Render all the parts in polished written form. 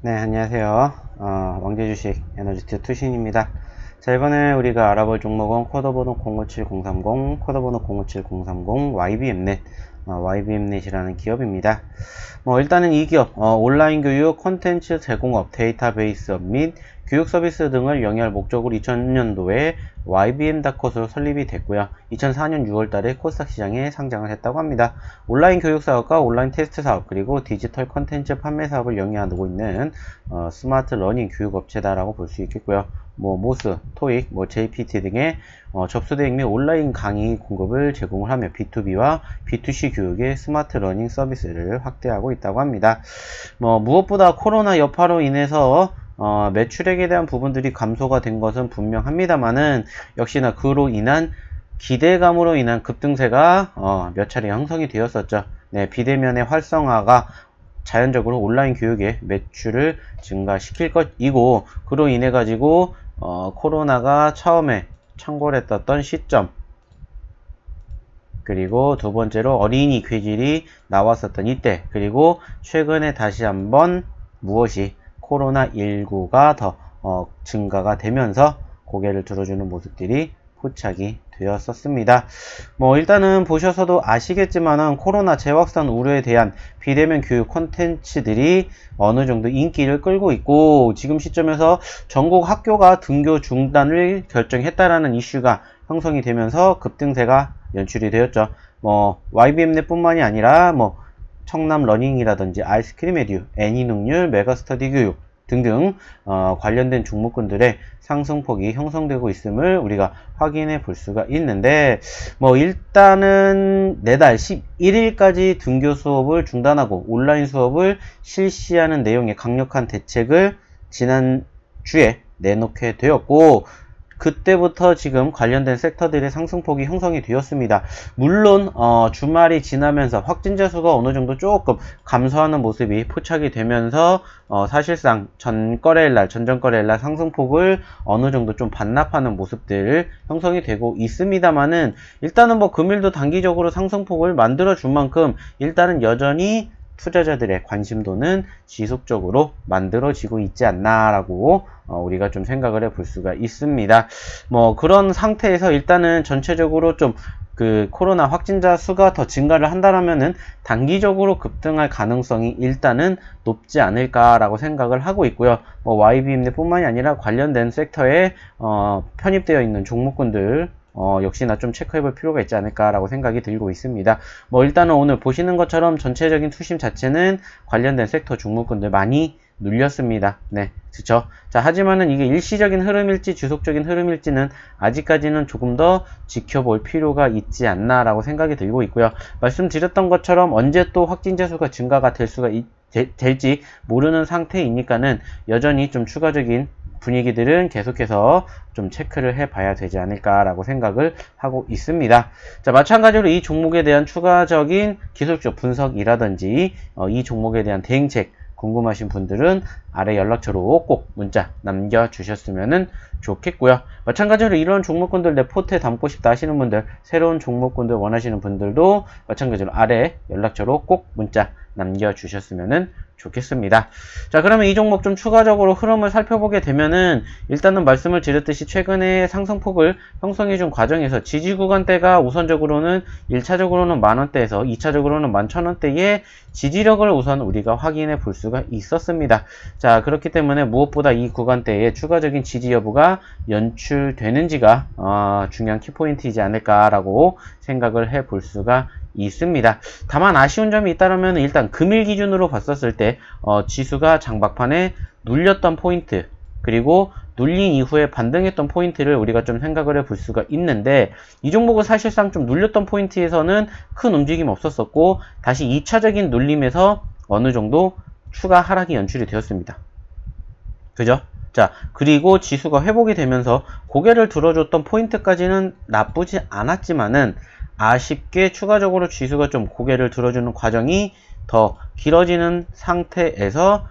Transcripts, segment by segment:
네, 안녕하세요. 왕제주식 에너지트 투신입니다. 자, 이번에 우리가 알아볼 종목은 코드번호 057030, 코드번호 057030, YBM넷, YBM넷이라는 기업입니다. 일단은 이 기업, 온라인 교육, 콘텐츠 제공업, 데이터베이스업 및 교육 서비스 등을 영위할 목적으로 2000년도에 YBM.컷으로 설립이 됐고요. 2004년 6월달에 코스닥 시장에 상장을 했다고 합니다. 온라인 교육 사업과 온라인 테스트 사업 그리고 디지털 콘텐츠 판매 사업을 영위하고 있는 스마트 러닝 교육 업체다라고 볼 수 있겠고요. 모스, 토익, JPT 등의 접수대행 및 온라인 강의 공급을 제공을 하며 B2B와 B2C 교육의 스마트 러닝 서비스를 확대하고 있다고 합니다. 무엇보다 코로나 여파로 인해서 매출액에 대한 부분들이 감소가 된 것은 분명합니다만은 역시나 그로 인한 기대감으로 인한 급등세가 몇 차례 형성이 되었었죠. 네, 비대면의 활성화가 자연적으로 온라인 교육의 매출을 증가시킬 것이고, 그로 인해 가지고 코로나가 처음에 창궐했던 시점, 그리고 두 번째로 어린이 괴질이 나왔었던 이때, 그리고 최근에 다시 한번 무엇이 코로나19가 더 증가가 되면서 고개를 들어주는 모습들이 포착이 되었었습니다. 일단은 보셔서도 아시겠지만은 코로나 재확산 우려에 대한 비대면 교육 콘텐츠들이 어느 정도 인기를 끌고 있고, 지금 시점에서 전국 학교가 등교 중단을 결정했다라는 이슈가 형성이 되면서 급등세가 연출이 되었죠. YBM넷 뿐만이 아니라 청남 러닝이라든지 아이스크림 에듀, 애니능률, 메가스터디 교육 등등 관련된 종목군들의 상승폭이 형성되고 있음을 우리가 확인해 볼 수가 있는데, 일단은 내달 11일까지 등교 수업을 중단하고 온라인 수업을 실시하는 내용의 강력한 대책을 지난주에 내놓게 되었고, 그때부터 지금 관련된 섹터들의 상승폭이 형성이 되었습니다. 물론 주말이 지나면서 확진자 수가 어느 정도 조금 감소하는 모습이 포착이 되면서 사실상 전전거래일날 상승폭을 어느 정도 좀 반납하는 모습들 형성이 되고 있습니다만은, 일단은 금일도 단기적으로 상승폭을 만들어 줄 만큼 일단은 여전히 투자자들의 관심도는 지속적으로 만들어지고 있지 않나라고 우리가 좀 생각을 해볼 수가 있습니다. 그런 상태에서 일단은 전체적으로 좀 코로나 확진자 수가 더 증가를 한다면은 단기적으로 급등할 가능성이 일단은 높지 않을까라고 생각을 하고 있고요. YBM넷 뿐만이 아니라 관련된 섹터에 편입되어 있는 종목군들 역시나 좀 체크해볼 필요가 있지 않을까라고 생각이 들고 있습니다. 일단은 오늘 보시는 것처럼 전체적인 투심 자체는 관련된 섹터 종목군들 많이 눌렸습니다. 네, 그쵸? 자, 하지만은 이게 일시적인 흐름일지 지속적인 흐름일지는 아직까지는 조금 더 지켜볼 필요가 있지 않나라고 생각이 들고 있고요. 말씀드렸던 것처럼 언제 또 확진자 수가 증가가 될지 모르는 상태이니까는 여전히 좀 추가적인 분위기들은 계속해서 좀 체크를 해봐야 되지 않을까라고 생각을 하고 있습니다. 자, 마찬가지로 이 종목에 대한 추가적인 기술적 분석이라든지 이 종목에 대한 대응책 궁금하신 분들은 아래 연락처로 꼭 문자 남겨주셨으면 좋겠고요. 마찬가지로 이런 종목군들 내 포트에 담고 싶다 하시는 분들, 새로운 종목군들 원하시는 분들도 마찬가지로 아래 연락처로 꼭 문자 남겨주셨으면 좋겠습니다. 자, 그러면 이 종목 좀 추가적으로 흐름을 살펴보게 되면은, 일단은 말씀을 드렸듯이 최근에 상승폭을 형성해준 과정에서 지지 구간대가 우선적으로는 1차적으로는 만원대에서 2차적으로는 11,000원대의 지지력을 우선 우리가 확인해 볼 수가 있었습니다. 자, 그렇기 때문에 무엇보다 이 구간대에 추가적인 지지 여부가 연출되는지가 중요한 키포인트이지 않을까라고 생각을 해 볼 수가 있습니다. 다만 아쉬운 점이 있다면 일단 금일 기준으로 봤었을 때 지수가 장박판에 눌렸던 포인트, 그리고 눌린 이후에 반등했던 포인트를 우리가 좀 생각을 해 볼 수가 있는데, 이 종목은 사실상 좀 눌렸던 포인트에서는 큰 움직임 없었었고 다시 2차적인 눌림에서 어느 정도 추가 하락이 연출이 되었습니다. 그죠? 자, 그리고 지수가 회복이 되면서 고개를 들어줬던 포인트까지는 나쁘지 않았지만은 아쉽게 추가적으로 지수가 좀 고개를 들어주는 과정이 더 길어지는 상태에서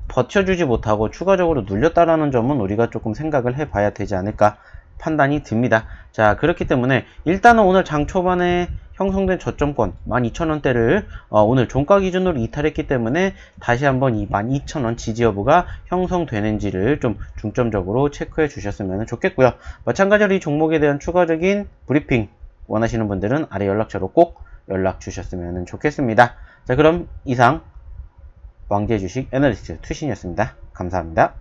버텨주지 못하고 추가적으로 눌렸다라는 점은 우리가 조금 생각을 해봐야 되지 않을까 판단이 듭니다. 자, 그렇기 때문에 일단은 오늘 장 초반에 형성된 저점권 12,000원대를 오늘 종가 기준으로 이탈했기 때문에 다시 한번 이 12,000원 지지 여부가 형성되는지를 좀 중점적으로 체크해 주셨으면 좋겠고요. 마찬가지로 이 종목에 대한 추가적인 브리핑 원하시는 분들은 아래 연락처로 꼭 연락 주셨으면 좋겠습니다. 자, 그럼 이상 왕재주식 애널리스트 투신이었습니다. 감사합니다.